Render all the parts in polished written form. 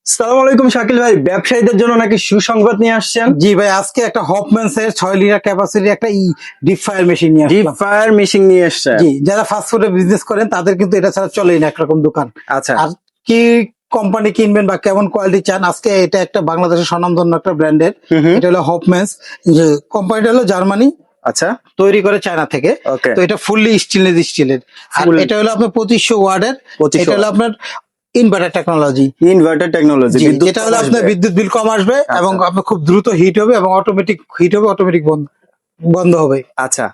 আসসালামু আলাইকুম শাকিল ভাই, ব্যবসায়ীদের জন্য নাকি সুসংবাদ নিয়ে আসছেন? জি ভাই, আজকে একটা হপম্যানস এর 6 লিটার ক্যাপাসিটি একটা ডিপ ফায়ার মেশিন নিয়ে ডিপ আসলাম। ফায়ার মেশিন নিয়ে আসছেন? জি, যারা ফাস্ট ফুডের বিজনেস করেন তাদের কিন্তু এটা ছাড়া চলেই না একরকম দোকান। আচ্ছা আর কি কোম্পানি কিনবেন বা কেমন কোয়ালিটি চান, আজকে এটা একটা বাংলাদেশের স্বনামধন্য একটা ব্র্যান্ডের। এটা হলো হপম্যানস। যে কোম্পানিটা হলো জার্মানি, আচ্ছা তৈরি করে চায়না থেকে। ওকে। তো এটা ফুললি স্টিলের। আর Full- এটা হলো আপনার 2500 ওয়াটের। 2500 এটা হলো আপনার ইনভার্টার টেকনোলজি। ইনভার্টার টেকনোলজি, যেটা হলো আপনার বিদ্যুৎ বিল কম আসবে এবং আপনার খুব দ্রুত হিট হবে এবং অটোমেটিক হিট হবে, অটোমেটিক বন্ধ হবে। আচ্ছা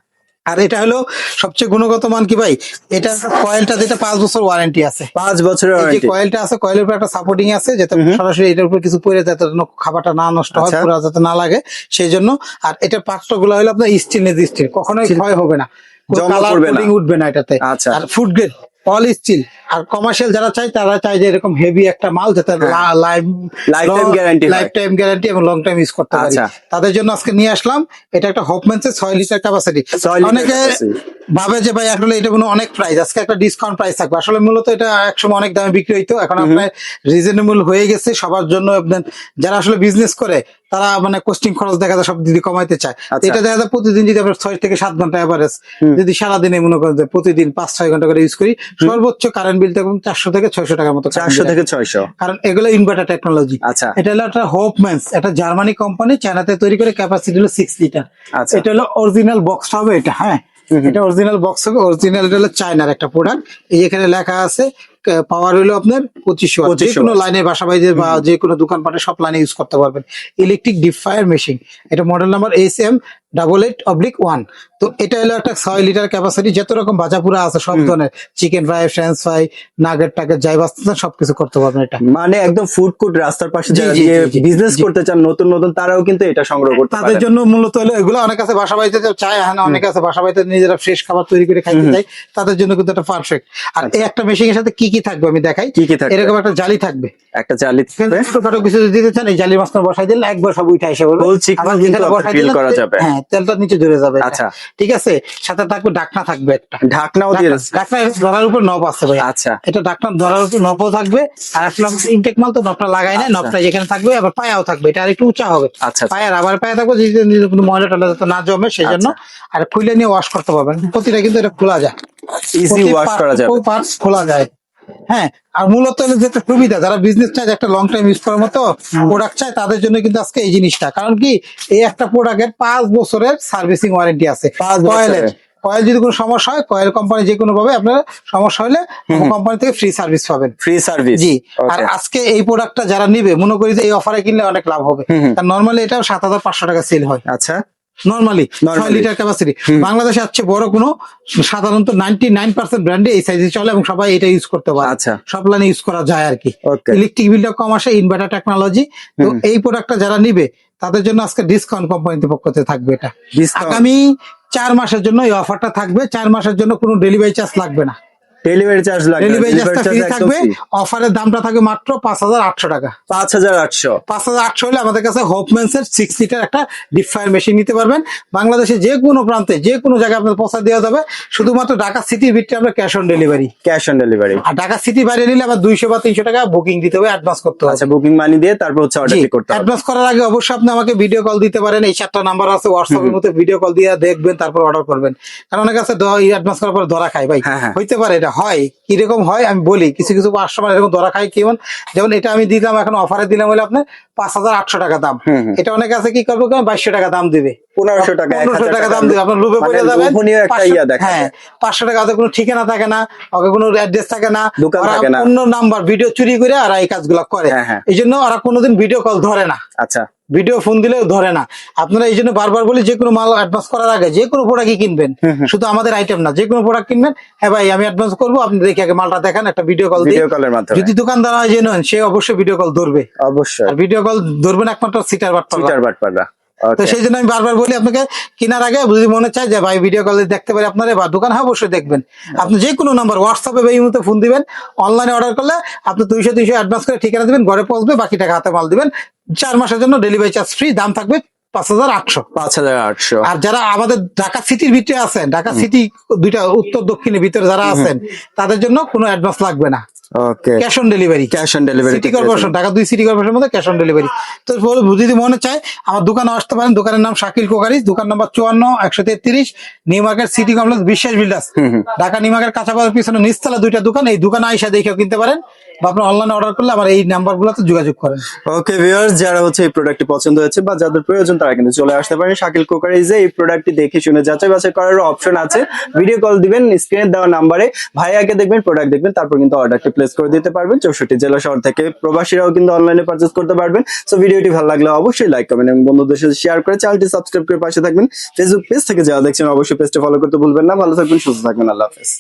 আর এটা হলো সবচেয়ে গুণগত মান কি ভাই, এটা কয়েলটা যেটা 5 বছর ওয়ারেন্টি আছে। 5 বছরের এই যে ওয়ারেন্টি। কয়েলটা আছে, কয়েলের উপর একটা সাপোর্টিং আছে যাতে সরাসরি এটার উপর কিছু পড়ে যাতে খাবারটা না নষ্ট হয়, আচ্ছা। পুরা যাতে না লাগে সেই জন্য। আর এটার পাত্র গুলো হলো আপনার স্টিল, কখনোই ক্ষয় হবে না, জং কালার করবে না। কোটিং উঠবে না এটাতে। আচ্ছা। আর ফুড গ্রেড অল স্টিল। আর কমার্শিয়াল যারা চায় তারা চায় যে এরকম হেভি একটা মাল যাতে Lifetime guarantee হয়। লাইফ টাইম গ্যারান্টি এবং লং টাইম ইউজ করতে পারি। আচ্ছা। তাদের জন্য আজকে নিয়ে আসলাম এটা একটা হপম্যানসের 6 লিটার ক্যাপাসিটি। 6 লিটার অনেকে capacity। ভাবে যে ভাই আসলে এটা কোনো অনেক প্রাইস, আজকে একটা ডিসকাউন্ট প্রাইস থাকবে। আসলে মূলত এটা একসময় অনেক দামে বিক্রি হইতো, এখন আপনার রিজনেবল হয়ে গেছে সবার জন্য। আপনার যারা আসলে বিজনেস করে তারা মানে কোস্টিং খরচ দেখা যায় সব দিদি কমাইতে চায়। আচ্ছা। এটা দেখা যায় প্রতিদিন যদি আমরা 6 থেকে 7 ঘন্টা এভারেজ যদি সারাদিনে মনে করেন যে প্রতিদিন 5-6 ঘন্টা করে ইউজ করি, সর্বোচ্চ কারেন্ট বিল তখন 400 থেকে 600 টাকার মতো। 400 থেকে 600। কারণ এগুলো ইনভার্টার টেকনোলজি। আচ্ছা। এটা হলো একটা হপম্যানস, একটা জার্মানি কোম্পানি, চায়নাতে তৈরি করে, ক্যাপাসিটি হলো 6 লিটার। আচ্ছা। এটা হলো অরিজিনাল বক্স হবে এটা। হ্যাঁ, এটা অরিজিনাল বক্স হবে। অরিজিনাল, এটা হলো চায়নার একটা প্রোডাক্ট। এই এখানে লেখা আছে পাওয়ার হলো আপনার 2500 ওয়াট। যে কোনো লাইনে বাসা বাড়িতে বা যে কোনো দোকানপাটে সব লাইনে ইউজ করতে পারবেন। Electric deep fire machine. এটা মডেল নাম্বার SM8881। তো এটা হলো একটা 6 লিটার ক্যাপাসিটি। যত রকম ভাজাপুরা আছে সব ধরনের, chicken fry, French fry, nugget টাগেট যাই বাঁচতেছেন সবকিছু করতে পারবেন এটা। মানে একদম ফুড কোর্ট রাস্তার পাশে জি, যারা জি, জি, জি, বিজনেস জি। করতে চান নতুন নতুন, তারাও কিন্তু এটা সংগ্রহ করতে তাদের পারেন। জন্য মূলত হলো এগুলো। অনেক আছে বাসা বাড়িতে চায়, হ্যাঁ অনেক আছে বাসা বাড়িতে নিজেরা ফ্রেশ খাবার তৈরি করে খাইতে চায়, তাদের জন্য কিন্তু এটা পারফেক্ট। আর এই একটা মেশিনের সাথে কি কি থাকবে আমি দেখাই। কি কি থাকবে? এরকম একটা জালি থাকবে, একটা জালি থাকবে। ছোটখাটো কিছু যদি দিতে চান এই জালির মাঝখানে বসাই দিলে একবার সব উঠে এসে বলবে। Whole chicken আবার কিন্তু যেখানে আপনার বসাই grill দিলে করা যাবে। হ্যাঁ তেলটা নিচে ধরে যাবে এটা। আচ্ছা। ঠিক আছে, সাথে থাকবে ঢাকনা থাকবে একটা। ঢাকনাও দিয়ে ঢাকনা ধরার উপর নব আছে ভাই। আচ্ছা। এটা ঢাকনা ধরার উপর নবও থাকবে। আর আসলে ইনটেক মাল তো নবটা লাগাই না, নবটা যেখানে থাকবে আবার পায়াও থাকবে, এটা আর একটু উঁচা হবে। আচ্ছা। পায়ার আবার পায়া থাকবে যদি নিজে কোনো ময়লা টয়লা যাতে না জমে সেই জন্য। আর খুলে নিয়ে ওয়াশ করতে পারবেন। প্রতিটা কিন্তু এটা খোলা যায়, ইজি ওয়াশ করা যাবে। পার্টস খোলা যায়। হ্যাঁ, আর মূলত হলো যেটা সুবিধা, যারা বিজনেস চায় একটা লং টাইম ইউজ করার মতো প্রোডাক্ট চায় তাদের জন্য কিন্তু আজকে এই জিনিসটা। কারণ কি, এই একটা প্রোডাক্টের 5 বছরের সার্ভিসিং ওয়ারেন্টি আছে। 5 কয়েলের বছরের। কয়েল যদি কোনো সমস্যা হয়, কয়েল কোম্পানি যে কোনো ভাবে আপনার সমস্যা হলে কোম্পানি থেকে ফ্রি সার্ভিস পাবেন। Free service. জি। আর আজকে এই প্রোডাক্টটা যারা নিবে মনে করি যে এই অফারে কিনলে অনেক লাভ হবে। কারণ নর্মালি এটা 7500 টাকা সেল হয় আচ্ছা। Normally 6 litre capacity. বাংলাদেশে আছে বড় কোনো সাধারণত 99% ব্র্যান্ডে এই সাইজে চলে এবং সবাই এটা ইউজ করতে পারে। আচ্ছা। সব লাইনে ইউজ করা যায় আর কি। Okay. ইলেকট্রিক বিলটা কম আসে, ইনভার্টার টেকনোলজি। তো এই প্রোডাক্টটা যারা নিবে তাদের জন্য আজকে ডিসকাউন্ট কোম্পানির পক্ষ থেকে থাকবে এটা। Discount। আগামী 4 মাসের জন্য এই অফারটা থাকবে। 4 মাসের জন্য কোনো ডেলিভারি চার্জ লাগবে না। ডেলিভারি চার্জ লাগবে। ডেলিভারি চার্জটা ফ্রি একদম থাকবে। free। অফারের দামটা থাকবে মাত্র 5800 টাকা। 5800। 5800 হলে আমাদের কাছে হপম্যানস এর 6 লিটার একটা ডিপ ফায়ার মেশিন নিতে পারবেন। বাংলাদেশে যে কোনো প্রান্তে যে কোনো জায়গায় আপনার পৌঁছা দেওয়া যাবে। শুধুমাত্র ঢাকা সিটির ভিতরে আমরা cash on delivery. Cash on delivery. আর ঢাকা সিটি বাইরে নিলে আবার 200 বা 300 টাকা বুকিং দিতে হবে, অ্যাডভান্স করতে হবে। আচ্ছা, বুকিং মানি দিয়ে তারপর হচ্ছে অর্ডার করতে হবে। অ্যাডভান্স করার আগে অবশ্যই আপনি আমাকে ভিডিও কল দিতে পারেন। এই 4টা নাম্বার আছে হোয়াটসঅ্যাপের মধ্যে, ভিডিও কল দিয়ে দেখবেন তারপর অর্ডার করবেন। কারণ অনেক আছে অ্যাডভান্স করার পর ধরা খায় ভাই। হ্যাঁ, হ্যাঁ। হইতে পারে, এটা হয় কিরকম হয় আমি বলি। কিছু কিছু কাস্টমার এরকম ধরা খায় কেমন, যেমন এটা আমি দিলাম এখন অফারে দিলাম হলে আপনার 5800 টাকা দাম। এটা অনেক আছে কি করবো 2200 টাকা দাম দিবে, 1500 টাকা 1500 টাকা দাম দিবে, আপনার লোভে পড়ে যাবেন। লোভনীয় একটা ইয়া দেখাবে। হ্যাঁ, 500 টাকা ওদের কোনো ঠিকানা থাকে না, ওকে কোনো অ্যাড্রেস থাকে না, দোকান ওরা থাকে না। অন্য নাম্বার ভিডিও চুরি করে আর এই কাজগুলো করে। হ্যাঁ, হ্যাঁ। এই জন্য ওরা কোনোদিন ভিডিও কল ধরে না, আচ্ছা। ভিডিও ফোন দিলেও ধরে না। আপনারা এই জন্য বারবার বলি যে কোনো মাল অ্যাডভান্স করার আগে যে কোনো প্রোডাক্টই কিনবেন, শুধু আমাদের আইটেম না, যে কোনো প্রোডাক্ট কিনবেন, হ্যাঁ ভাই আমি অ্যাডভান্স করবো, আপনি দেখে আগে মালটা দেখান, একটা ভিডিও কল দিয়ে। ভিডিও কলের মাধ্যমে। যদি দোকানদার হয় যে নন, সে অবশ্যই ভিডিও কল ধরবে। অবশ্যই। আর ভিডিও কল ধরবেন একমাত্র সিটার বাটপাররা। তো সেই জন্য আমি বারবার বলি আপনাকে কেনার আগে যদি মনে চায় যে ভাই ভিডিও কলে দেখতে পারি আপনারা বা দোকান, হ্যাঁ অবশ্যই দেখবেন। আপনি যে কোনো নাম্বার হোয়াটসঅ্যাপে বা ইমোতে ফোন দিবেন, অনলাইনে অর্ডার করলে আপনি 200 অ্যাডভান্স করে ঠিকানা দিবেন, ঘরে পৌঁছবে, বাকি টাকা হাতে মাল দিবেন। 4 মাসের জন্য ডেলিভারি চার্জ ফ্রি, দাম থাকবে 5800। 5800। আর যারা আমাদের ঢাকা সিটির ভিতরে আছেন, ঢাকা সিটি দুইটা উত্তর দক্ষিণের ভিতরে যারা আছেন, তাদের জন্য কোনো অ্যাডভান্স লাগবে না। Okay, cash on delivery. Cash on delivery. City corporation, Dhaka 2 city কর্পোরেশনের মধ্যে ক্যাশ অন ডেলিভারি। তো যদি মনে চায় আমার দোকানে আসতে পারেন। দোকানের নাম শাকিল কোকারিজ, দোকান number 54-133, new market, city complex, বিশ্বাস বিল্ডার্স, ঢাকা নিউ মার্কেট কাঁচা বাজার পিছনে নিচতলা 2টা দোকান। এই দোকানে আইসা দেখেও কিনতে পারেন, বা আপনি অনলাইনে অর্ডার করলে আমার এই নাম্বারগুলোতে যোগাযোগ করেন। ওকে ভিউয়ার্স, যারা হচ্ছে এই প্রোডাক্টটি পছন্দ হয়েছে বা যাদের প্রয়োজন তারা কিন্তু চলে আসতে পারেন শাকিল কোকারিজে। এই প্রোডাক্টটি দেখে শুনে যাচাই বাছাই করার অপশন আছে, ভিডিও কল দিবেন স্ক্রিনে দেওয়া নাম্বারে, ভাইয়াকে দেখবেন, প্রোডাক্ট দেখবেন, তারপর কিন্তু অর্ডারটি প্লেস করে দিতে পারবেন। 64 জেলা শহর থেকে প্রবাসীরাও কিন্তু অনলাইনে পারচেজ করতে পারবেন। সো ভিডিওটি ভালো লাগলে অবশ্যই লাইক কমেন্ট এবং বন্ধুদের সাথে শেয়ার করে চ্যানেলটি সাবস্ক্রাইব করে পাশে থাকবেন। ফেসবুক পেজ থেকে যারা দেখছেন অবশ্যই পেজটা ফলো করতে ভুলবেন না। ভালো থাকবেন, সুস্থ থাকবেন, আল্লাহ হাফেজ।